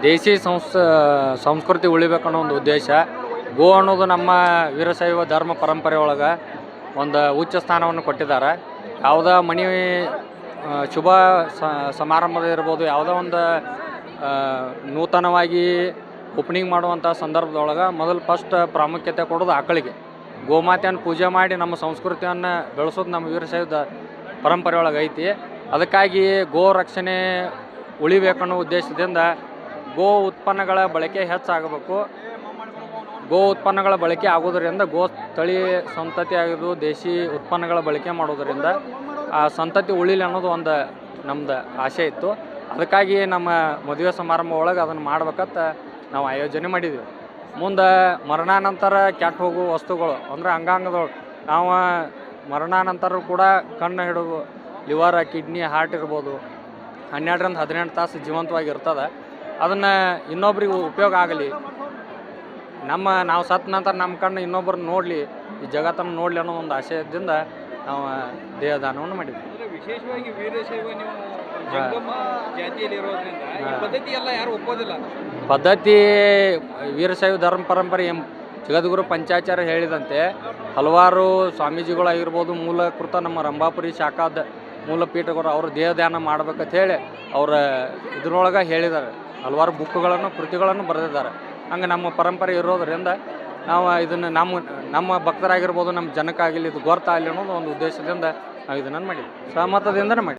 ದೇಸಿ ಸಂಸ್ಕೃತಿ ಉಳಿಬೇಕನ್ನೋ ಒಂದು ಉದ್ದೇಶ. ಗೋ ಅನ್ನೋದು ನಮ್ಮ ವೀರಶೈವ ಧರ್ಮ ಪರಂಪರೆ ಒಳಗೆ ಒಂದು ಉಚ್ಚ ಸ್ಥಾನವನ್ನು ಕೊಟ್ಟಿದ್ದಾರೆ. ಯಾವುದೋ ಮನೆ ಶುಭ ಸಮಾರಂಭದ ಇರ್ಬೋದು, ಯಾವುದೋ ಒಂದು ನೂತನವಾಗಿ ಓಪನಿಂಗ್ ಮಾಡುವಂಥ ಸಂದರ್ಭದೊಳಗೆ ಮೊದಲು ಫಸ್ಟ್ ಪ್ರಾಮುಖ್ಯತೆ ಕೊಡೋದು ಆಕಳಿಗೆ. ಗೋಮಾತೆಯನ್ನು ಪೂಜೆ ಮಾಡಿ ನಮ್ಮ ಸಂಸ್ಕೃತಿಯನ್ನು ಬೆಳೆಸೋದು ನಮ್ಮ ವೀರಶೈವ ಪರಂಪರೆ ಒಳಗೆ ಐತಿ. ಅದಕ್ಕಾಗಿ ಗೋ ರಕ್ಷಣೆ ಉಳಿಬೇಕನ್ನೋ ಉದ್ದೇಶದಿಂದ ಗೋ ಉತ್ಪನ್ನಗಳ ಬಳಕೆ ಹೆಚ್ಚಾಗಬೇಕು. ಗೋ ಉತ್ಪನ್ನಗಳ ಬಳಕೆ ಆಗೋದರಿಂದ ಗೋ ತಳಿ ಸಂತತಿ ಆಗಿದ್ದು ದೇಶಿ ಉತ್ಪನ್ನಗಳ ಬಳಕೆ ಮಾಡೋದರಿಂದ ಆ ಸಂತತಿ ಉಳಿಲಿ ಅನ್ನೋದು ಒಂದು ನಮ್ಮದು ಆಸೆ ಇತ್ತು. ಅದಕ್ಕಾಗಿ ನಮ್ಮ ಮದುವೆ ಸಮಾರಂಭ ಒಳಗೆ ಅದನ್ನು ಮಾಡ್ಬೇಕಂತ ನಾವು ಆಯೋಜನೆ ಮಾಡಿದ್ವಿ. ಮುಂದೆ ಮರಣಾನಂತರ ಕೆಟ್ಟ ಹೋಗುವ ವಸ್ತುಗಳು ಅಂದರೆ ಅಂಗಾಂಗದೊಳು ನಾವು ಮರಣಾನಂತರ ಕೂಡ ಕಣ್ಣು ಹಿಡಿದು ಲಿವರ್, ಕಿಡ್ನಿ, ಹಾರ್ಟ್ ಇರ್ಬೋದು 12ರಿಂದ 18 ತಾಸು ಜೀವಂತವಾಗಿ ಇರ್ತದೆ. ಅದನ್ನು ಇನ್ನೊಬ್ರಿಗೆ ಉಪಯೋಗ ಆಗಲಿ, ನಾವು ಸತ್ತ ನಂತರ ನಮ್ಮ ಕಣ್ಣು ಇನ್ನೊಬ್ಬರು ನೋಡಲಿ, ಈ ಜಗತ್ತನ್ನು ನೋಡಲಿ ಅನ್ನೋ ಒಂದು ಆಶಯದಿಂದ ನಾವು ದೇಹದಾನವನ್ನು ಮಾಡಿದ್ವಿ. ವಿಶೇಷವಾಗಿ ವೀರಶೈವ ನೀವು ಜಂಗಮ ಜಾತಿಯಲ್ಲಿ ಇರೋದ್ರಿಂದ ಈ ಪದ್ಧತಿ ಎಲ್ಲ ಯಾರು ಒಪ್ಪೋದಿಲ್ಲ. ಪದ್ಧತಿ ವೀರಶೈವ ಧರ್ಮ ಪರಂಪರೆ ಜಗದ್ಗುರು ಪಂಚಾಚಾರ್ಯ ಹೇಳಿದಂತೆ ಹಲವಾರು ಸ್ವಾಮೀಜಿಗಳಾಗಿರ್ಬೋದು, ಮೂಲಕೃತ ನಮ್ಮ ರಂಭಾಪುರಿ ಶಾಖಾದ ಮೂಲಪೀಠಗಳು ಅವರು ದೇಹದಾನ ಮಾಡ್ಬೇಕಂತ ಹೇಳಿ ಅವರ ಇದ್ರೊಳಗೆ ಹೇಳಿದ್ದಾರೆ. ಹಲವಾರು ಬುಕ್ಗಳನ್ನು ಕೃತಿಗಳನ್ನು ಬರೆದಿದ್ದಾರೆ. ಹಂಗೆ ನಮ್ಮ ಪರಂಪರೆ ಇರೋದರಿಂದ ನಾವು ಇದನ್ನು ನಮ್ಮ ಭಕ್ತರಾಗಿರ್ಬೋದು, ನಮ್ಮ ಜನಕ್ಕಾಗಲಿ ಇದು ಗೊತ್ತಾಗಲಿ ಅನ್ನೋದು ಒಂದು ಉದ್ದೇಶದಿಂದ ನಾವು ಇದನ್ನು ಮಾಡಿದ್ವಿ. ಸಹಮತದಿಂದನೇ ಮಾಡಿ.